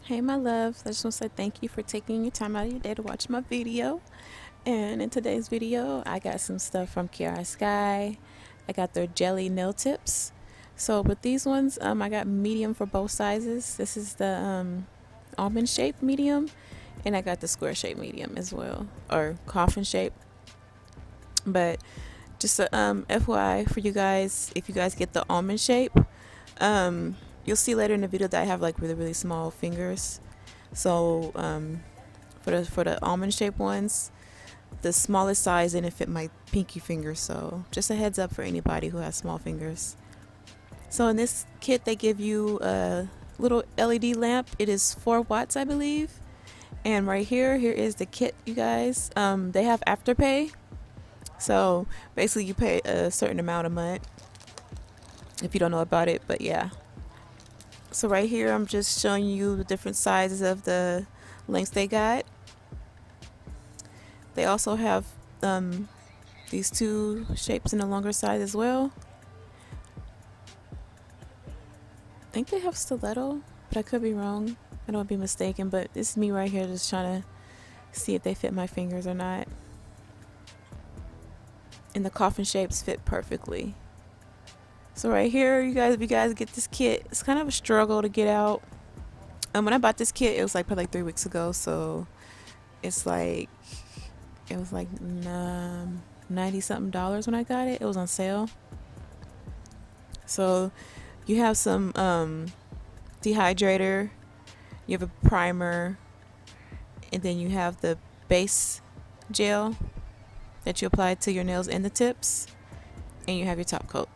Hey my loves, I just want to say thank you for taking your time out of your day to watch my video. And in today's video, I got some stuff from Kiara Sky. I got their jelly nail tips. So with these ones, I got medium for both sizes. This is the almond shape medium, and I got the square shape medium as well, or coffin shape. But just a FYI for you guys, if you guys get the almond shape, you'll see later in the video that I have like really small fingers. So for the almond shaped ones, the smallest size didn't fit my pinky finger. So just a heads up for anybody who has small fingers. So in this kit they give you a little LED lamp. It is 4 watts, I believe. And right here is the kit, you guys. They have afterpay. So basically you pay a certain amount a month if you don't know about it, but yeah. So right here I'm just showing you the different sizes of the lengths they got. They also have these two shapes in a longer size as well. I think they have stiletto, but I could be wrong. I don't want to be mistaken, but this is me right here just trying to see if they fit my fingers or not. And the coffin shapes fit perfectly. So right here, you guys, if you guys get this kit, it's kind of a struggle to get out. When I bought this kit, it was like probably like 3 weeks ago, so it's like it was like $90 something when I got it. It was on sale. So you have some dehydrator, you have a primer, and then you have the base gel that you apply to your nails and the tips, and you have your top coat.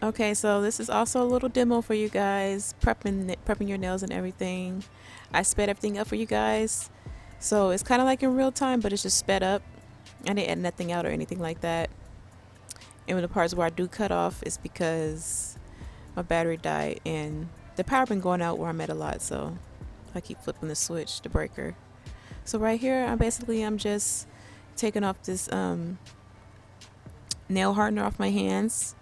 Okay, so this is also a little demo for you guys, prepping your nails and everything. I sped everything up for you guys, so it's kind of like in real time, but it's just sped up. I didn't add nothing out or anything like that. And the parts where I do cut off is because my battery died and the power been going out where I'm at a lot, so I keep flipping the switch, the breaker. So right here, I'm just taking off this nail hardener off my hands.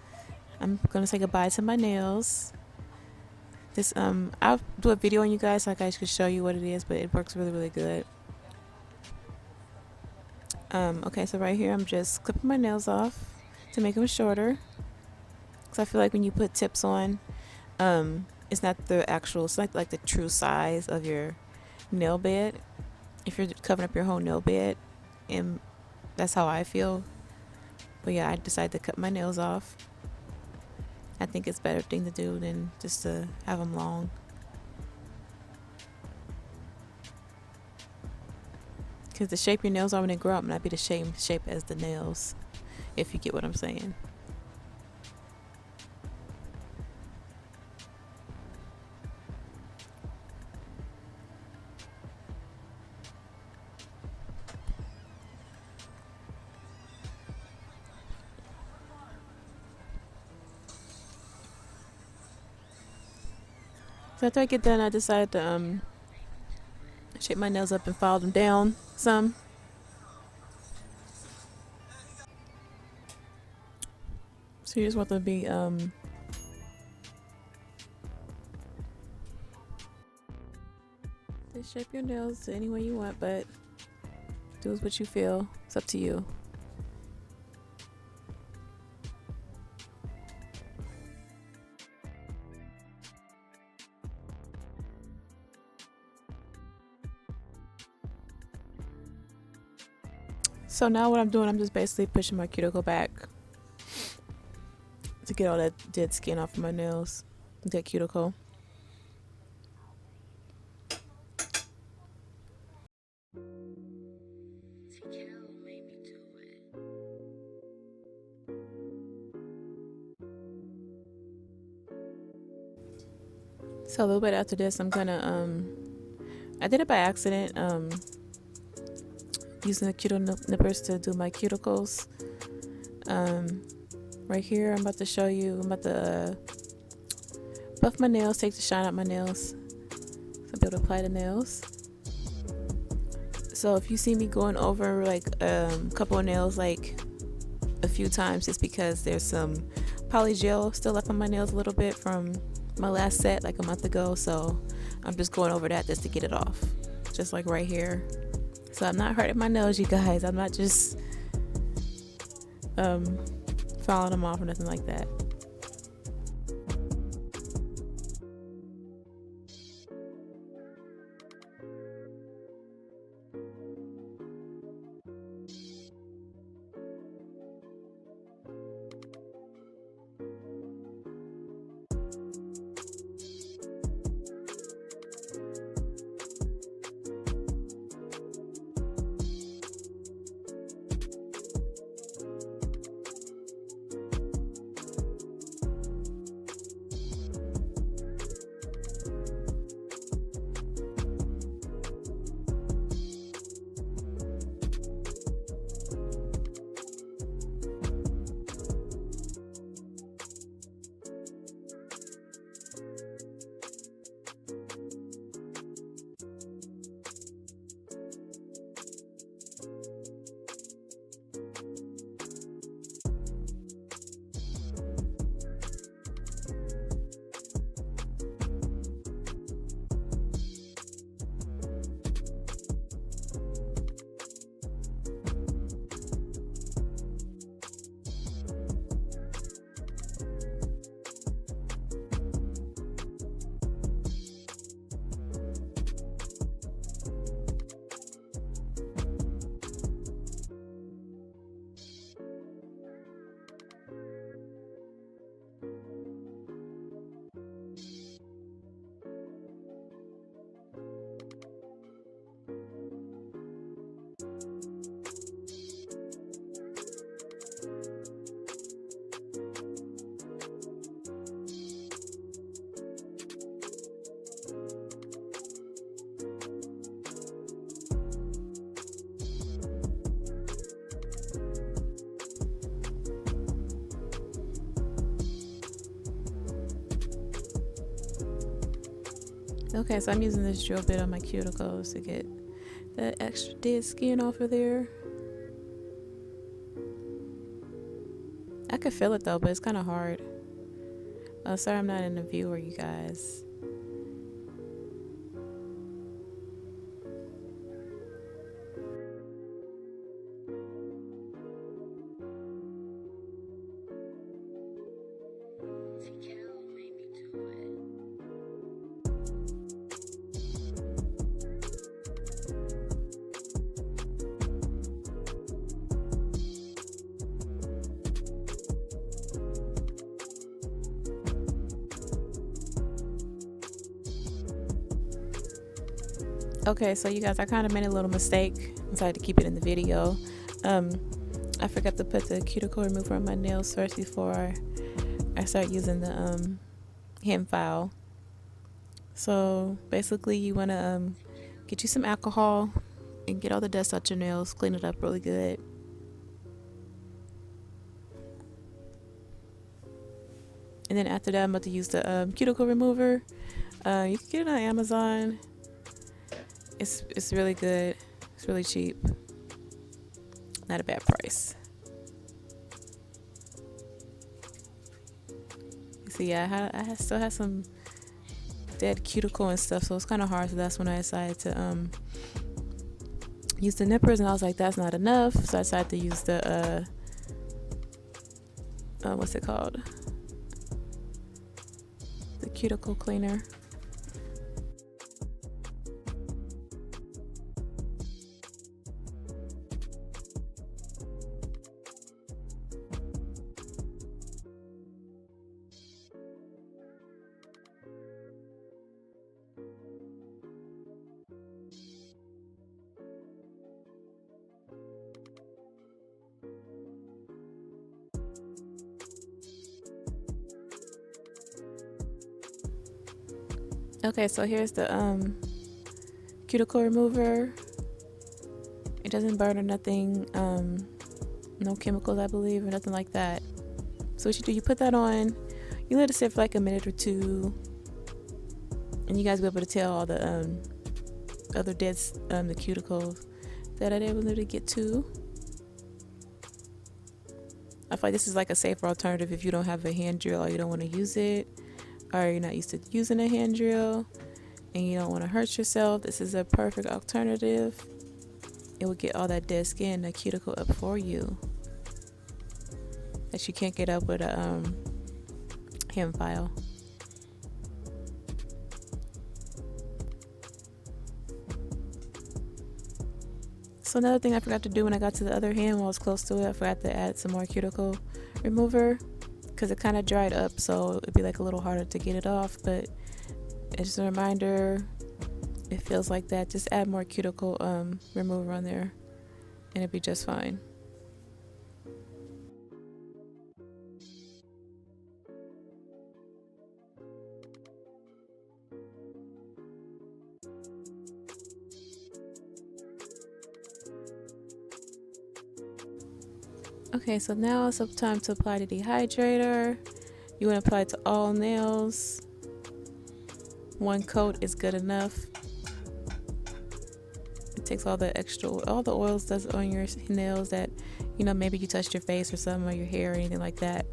I'm gonna say goodbye to my nails. This I'll do a video on you guys so I guys can show you what it is, but it works really good. Okay, so right here I'm just clipping my nails off to make them shorter, because I feel like when you put tips on, it's not like the true size of your nail bed if you're covering up your whole nail bed, and that's how I feel. But yeah, I decided to cut my nails off. I think it's a better thing to do than just to have them long. Because the shape your nails are when they grow up might not be the same shape as the nails, if you get what I'm saying. So after I get done, I decide to shape my nails up and file them down some. So you just want them to be just shape your nails any way you want, but do what you feel. It's up to you. So now what I'm doing, I'm just basically pushing my cuticle back to get all that dead skin off of my nails, dead cuticle. So a little bit after this, I'm gonna I did it by accident, using the cuticle nippers to do my cuticles. Right here, I'm about to show you. I'm about to buff my nails, take the shine out my nails, so I'll be able to apply the nails. So if you see me going over like a couple of nails like a few times, it's because there's some poly gel still left on my nails a little bit from my last set like a month ago, so I'm just going over that just to get it off, just like right here. So I'm not hurting my nails, you guys. I'm not just filing them off or nothing like that. Okay, so I'm using this drill bit on my cuticles to get that extra dead skin off of there. I could feel it though, but it's kind of hard. Oh, sorry I'm not in the viewer, you guys. Okay, so you guys, I kind of made a little mistake. I decided to keep it in the video. I forgot to put the cuticle remover on my nails first before I start using the hand file. So basically, you want to get you some alcohol and get all the dust out your nails. Clean it up really good. And then after that, I'm about to use the cuticle remover. You can get it on Amazon. It's really good. It's really cheap. Not a bad price. See, yeah, I still have some dead cuticle and stuff, so it's kind of hard. So that's when I decided to use the nippers, and I was like, that's not enough. So I decided to use the what's it called? The cuticle cleaner. Okay, so here's the cuticle remover. It doesn't burn or nothing, no chemicals, I believe, or nothing like that. So what you do, you put that on, you let it sit for like a minute or two, and you guys will be able to tell all the other dead the cuticles that I didn't able to get to. I feel like this is like a safer alternative if you don't have a hand drill or you don't want to use it, or you're not used to using a hand drill and you don't want to hurt yourself. This is a perfect alternative. It will get all that dead skin, the cuticle up for you that you can't get up with a hand file. So another thing I forgot to do when I got to the other hand while I was close to it, I forgot to add some more cuticle remover because it kind of dried up, so it'd be like a little harder to get it off. But it's just a reminder, it feels like that. Just add more cuticle remover on there and it'd be just fine. Okay, so now it's up time to apply the dehydrator. You want to apply it to all nails. One coat is good enough. It takes all the extra, all the oils that's on your nails that, you know, maybe you touched your face or something, or your hair or anything like that,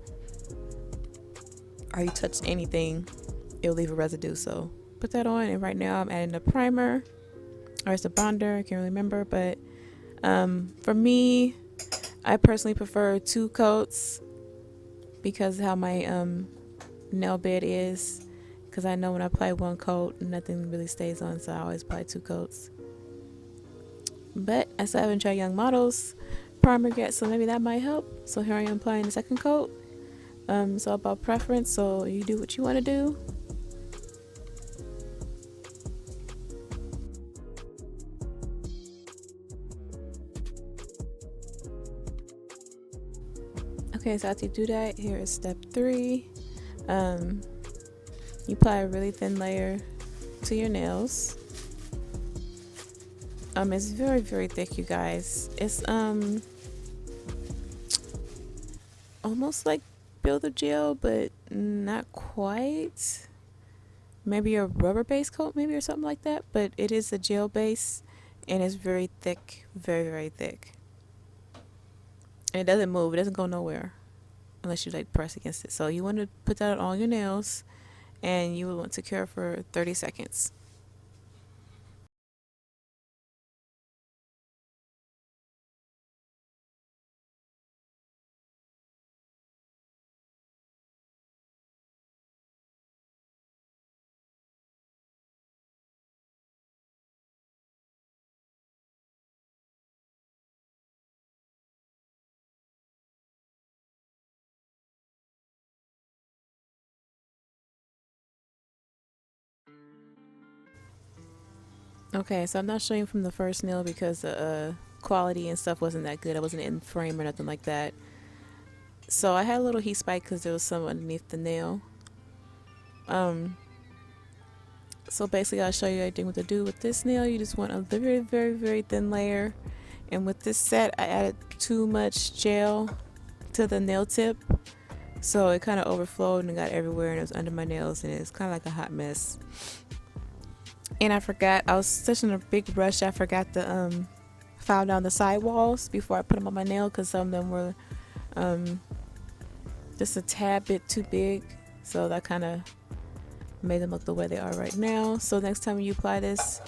or you touched anything, it'll leave a residue. So put that on, and right now I'm adding a primer, or it's a bonder, I can't really remember, but for me, I personally prefer 2 coats because of how my nail bed is, because I know when I apply 1 coat nothing really stays on, so I always apply 2 coats. But I still haven't tried Young Model's primer yet, so maybe that might help. So here I am applying the 2nd coat. It's all about preference, so you do what you want to do. Okay, so after you do that, here is step 3. You apply a really thin layer to your nails. It's very, very thick, you guys. It's almost like builder gel, but not quite. Maybe a rubber base coat, maybe, or something like that. But it is a gel base, and it's very thick, very, very thick. And it doesn't move. It doesn't go nowhere unless you like press against it. So you want to put that on all your nails, and you would want to cure for 30 seconds. Okay, so I'm not showing from the first nail because the quality and stuff wasn't that good. I wasn't in frame or nothing like that. So I had a little heat spike because there was some underneath the nail. So basically I'll show you everything what to do with this nail. You just want a very, very, very thin layer. And with this set, I added too much gel to the nail tip, so it kind of overflowed and got everywhere, and it was under my nails, and it's kind of like a hot mess. And I forgot, I was such in a big rush, I forgot to file down the sidewalls before I put them on my nail, because some of them were just a tad bit too big, so that kind of made them look the way they are right now. So next time you apply this,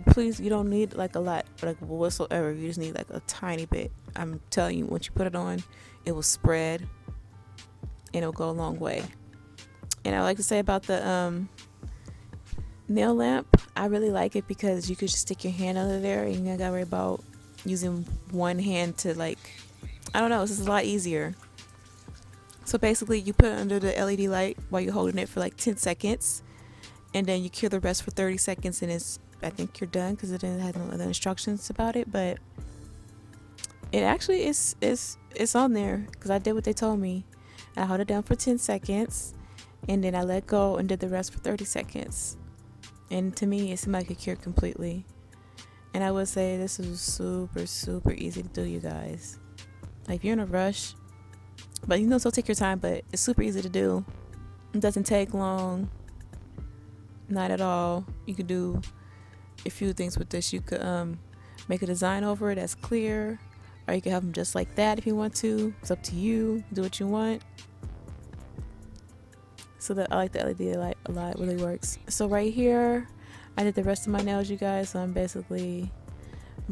please, you don't need like a lot, like whatsoever. You just need like a tiny bit. I'm telling you, once you put it on, it will spread and it'll go a long way. And I like to say about the nail lamp, I really like it because you could just stick your hand under there and you ain't gotta worry about using one hand to, like, I don't know, it's just a lot easier. So basically you put it under the LED light while you're holding it for like 10 seconds, and then you cure the rest for 30 seconds, and I think you're done, because it didn't have no other instructions about it. But it actually is it's on there, because I did what they told me. I held it down for 10 seconds and then I let go and did the rest for 30 seconds, and to me it seemed like it cured completely. And I would say this is super, super easy to do, you guys. Like, if you're in a rush, but you know, so take your time, but it's super easy to do. It doesn't take long, not at all. You could do a few things with this. You could make a design over it that's clear, or you can have them just like that if you want to. It's up to you. Do what you want. So that I like the LED light a lot. It really works. So right here, I did the rest of my nails, you guys. So I'm basically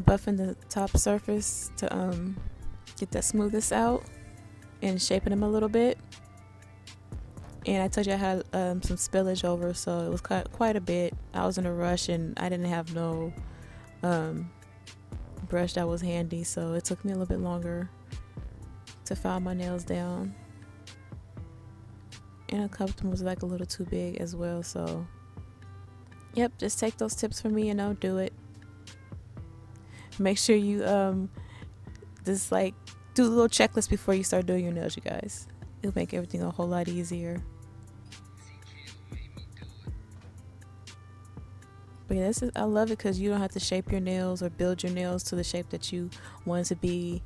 buffing the top surface to get that smoothness out and shaping them a little bit. And I told you I had some spillage over, so it was quite a bit. I was in a rush and I didn't have no brush that was handy, so it took me a little bit longer to file my nails down. And a couple of them was like a little too big as well, so yep, just take those tips from me and don't do it. Make sure you just like do a little checklist before you start doing your nails, you guys. It'll make everything a whole lot easier. But yeah, I love it because you don't have to shape your nails or build your nails to the shape that you want it to be.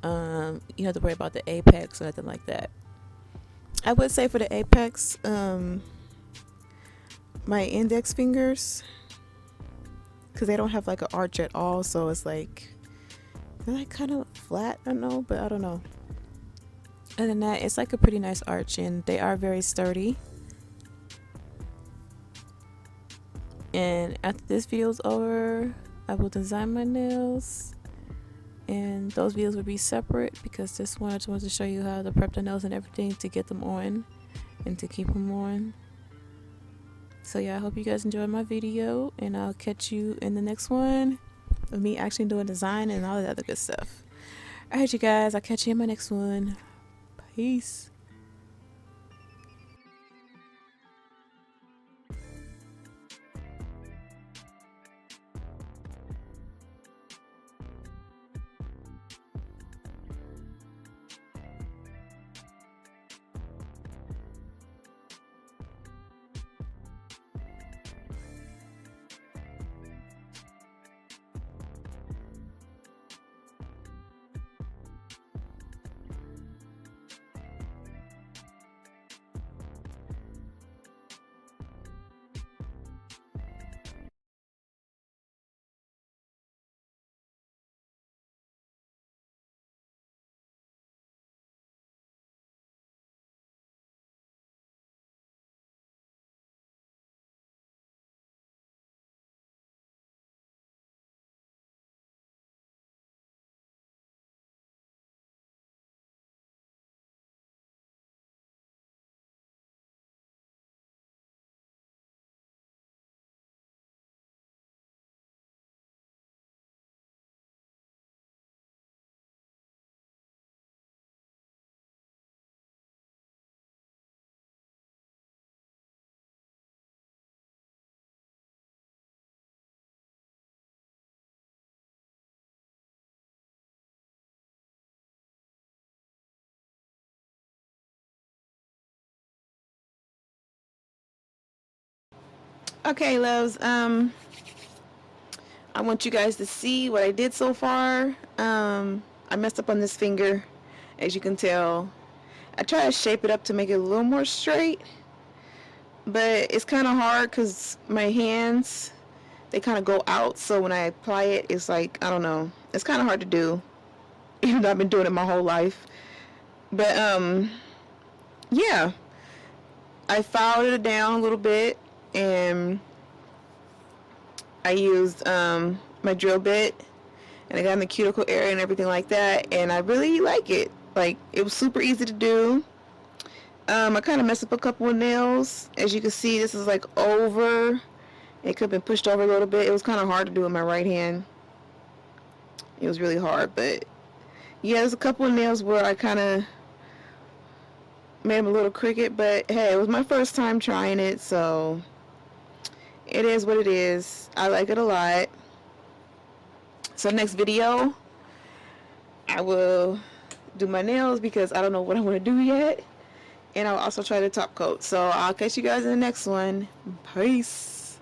You don't have to worry about the apex or nothing like that. I would say for the apex, my index fingers, because they don't have like an arch at all, so it's like they're like kind of flat. I don't know, but I don't know. Other than that, it's like a pretty nice arch, and they are very sturdy. And after this video is over, I will design my nails, and those videos will be separate because this one I just wanted to show you how to prep the nails and everything to get them on and to keep them on. So yeah, I hope you guys enjoyed my video, and I'll catch you in the next one of me actually doing design and all that other good stuff. Alright you guys, I'll catch you in my next one. Peace. Okay, loves, I want you guys to see what I did so far. I messed up on this finger, as you can tell. I try to shape it up to make it a little more straight, but it's kind of hard because my hands, they kind of go out, so when I apply it, it's like, I don't know, it's kind of hard to do, even though I've been doing it my whole life. But yeah, I filed it down a little bit, and I used my drill bit, and I got in the cuticle area and everything like that, and I really like it. Like, it was super easy to do. I kind of messed up a couple of nails. As you can see, this is like over. It could have been pushed over a little bit. It was kind of hard to do with my right hand. It was really hard, but yeah, there's a couple of nails where I kind of made them a little crooked, but hey, it was my first time trying it, so it is what it is. I like it a lot. So next video, I will do my nails because I don't know what I want to do yet. And I'll also try the top coat. So I'll catch you guys in the next one. Peace.